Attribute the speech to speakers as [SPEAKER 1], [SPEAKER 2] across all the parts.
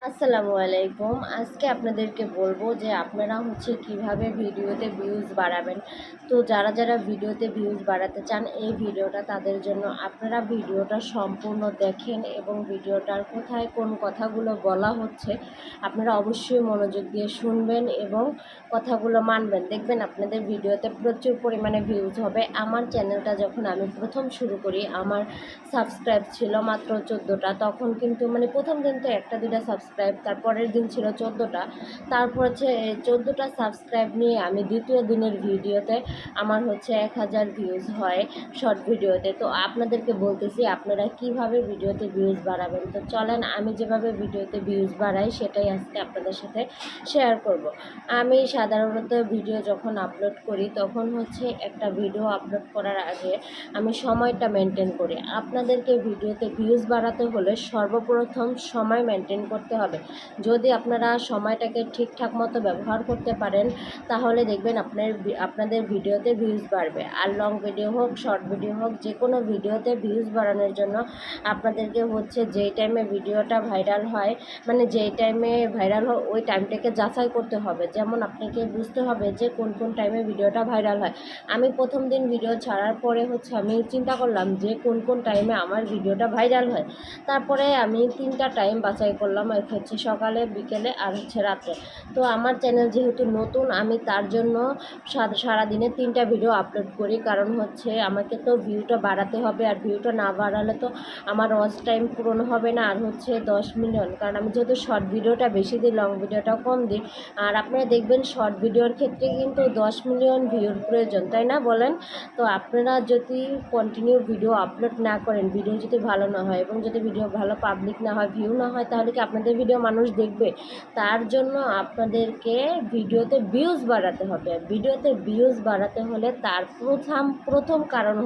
[SPEAKER 1] আসসালামু আলাইকুম। আজকে আপনাদেরকে বলবো যে আপনারা কিভাবে ভিডিওতে ভিউজ বাড়াবেন। তো যারা ভিডিওতে ভিউজ বাড়াতে চান এই ভিডিওটা তাদের জন্য। আপনারা ভিডিওটা সম্পূর্ণ দেখেন এবং ভিডিওটার কোথায় কোন কথাগুলো বলা হচ্ছে আপনারা অবশ্যই মনোযোগ দিয়ে শুনবেন এবং কথাগুলো মানবেন। দেখবেন আপনাদের ভিডিওতে প্রচুর পরিমাণে ভিউজ হবে। আমার চ্যানেলটা যখন আমি প্রথম শুরু করি আমার সাবস্ক্রাইব ছিল মাত্র 14টা। তখন কিন্তু প্রথম দিন তো 1-2টা সাবস্ক্রাইব, তারপরের দিন ছিল 14টা। তারপর 14টা সাবস্ক্রাইব নিয়ে আমি দ্বিতীয় দিনের ভিডিওতে আমার 1000 ভিউজ হয় শর্ট ভিডিওতে। তো আপনাদেরকে বলতেছি আপনারা কিভাবে ভিডিওতে ভিউজ বাড়াবেন। তো চলেন আমি যেভাবে ভিডিওতে ভিউজ বাড়াই সেটাই আজকে আপনাদের সাথে শেয়ার করব। আমি সাধারণত ভিডিও যখন আপলোড করি তখন একটা ভিডিও আপলোড করার আগে আমি সময়টা মেনটেন করি। আপনাদেরকে ভিডিওতে ভিউজ বাড়াতে হলে সর্বপ্রথম সময় মেনটেন করতে হবে। যদি আপনারা সময়টাকে ঠিকঠাক মতো ব্যবহার করতে পারেন তাহলে দেখবেন আপনাদের ভিডিওতে ভিউজ বাড়বে। আর লং ভিডিও হোক শর্ট ভিডিও হোক যে কোনো ভিডিওতে ভিউজ বাড়ানোর জন্য আপনাদেরকে যেই টাইমে ভিডিওটা ভাইরাল হয় যেই টাইমে ভাইরাল হয় ওই টাইমটাকে যাচাই করতে হবে। যেমন আপনাকে বুঝতে হবে যে কোন কোন টাইমে ভিডিওটা ভাইরাল হয়। আমি প্রথম দিন ভিডিও ছাড়ার পরে আমি চিন্তা করলাম যে কোন কোন টাইমে আমার ভিডিওটা ভাইরাল হয়। তারপরে আমি 3টা টাইম বাছাই করলাম, এক সকালে, বিকেলে আর রাত্রে। তো আমার চ্যানেল যেহেতু নতুন আমি তার জন্য সারাদিনে 3টা ভিডিও আপলোড করি। কারণ আমাকে তো ভিউটা বাড়াতে হবে, আর ভিউটা না বাড়ালে তো আমার ওয়াচ টাইম পূরণ হবে না। আর 10 মিলিয়ন, কারণ আমি যেহেতু শর্ট ভিডিওটা বেশি দিই লং ভিডিওটাও কম দিই। আর আপনারা দেখবেন শর্ট ভিডিওর ক্ষেত্রে কিন্তু 10 মিলিয়ন ভিউর প্রয়োজন, তাই না বলেন? তো আপনারা যদি কন্টিনিউ ভিডিও আপলোড না করেন, ভিডিও যদি ভালো না হয় এবং যদি ভিডিও ভালো পাবলিক না হয়, ভিউ না হয়, তাহলে কি আপনাদের ভিডিও মানুষ দেখবে? তার জন্য আপনাদেরকে ভিডিওতে ভিউজ বাড়াতে হবে। ভিডিওতে ভিউজ বাড়াতে হলে তার প্রথম কারণ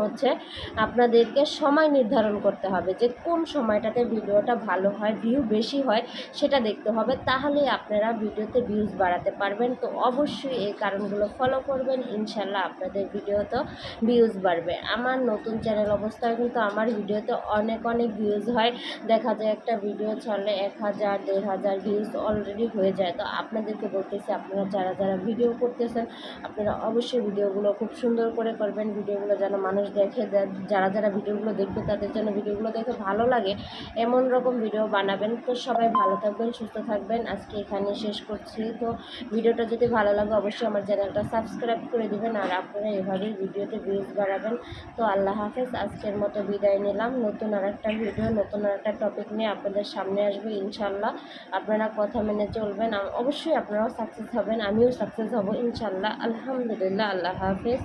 [SPEAKER 1] আপনাদেরকে সময় নির্ধারণ করতে হবে যে কোন সময়টাতে ভিডিওটা ভালো হয়, ভিউ বেশি হয়, সেটা দেখতে হবে। তাহলে আপনারা ভিডিওতে ভিউজ বাড়াতে পারবেন। তো অবশ্যই এই কারণগুলো ফলো করবেন, ইনশাল্লাহ আপনাদের ভিডিওতে ভিউজ বাড়বে। আমার নতুন চ্যানেল অবস্থায় কিন্তু আমার ভিডিওতে অনেক ভিউজ হয়। দেখা যায় একটা ভিডিও ছাড়লে 1000-1500 ভিউজ অলরেডি হয়ে যায়। তো আপনাদেরকে বলতেছি আপনারা যারা ভিডিও করতেছেন আপনারা অবশ্যই ভিডিওগুলো খুব সুন্দর করে করবেন। ভিডিওগুলো যেন মানুষ দেখে, যারা ভিডিওগুলো দেখবে তাদের যেন ভিডিওগুলো দেখে ভালো লাগে এমন রকম ভিডিও বানাবেন। তো সবাই ভালো থাকবেন, সুস্থ থাকবেন। আজকে এখানে শেষ করছি। তো ভিডিওটা যদি ভালো লাগে অবশ্যই আমার চ্যানেলটা সাবস্ক্রাইব করে দিবেন। আর আপনারা এভাবেই ভিডিওতে ভিউজ বাড়াবেন। তো আল্লাহ হাফেজ। আজকের মতো বিদায় নিলাম। নতুন আরেকটা ভিডিও, নতুন আরেকটা টপিক নিয়ে আপনাদের সামনে আসবে ইনশাল্লাহ। আপনারা কথা মেনে চলবেন, অবশ্যই আপনারাও সাকসেস হবেন, আমিও সাকসেস হব ইনশাল্লাহ। আলহামদুলিল্লাহ। আল্লাহ হাফেজ।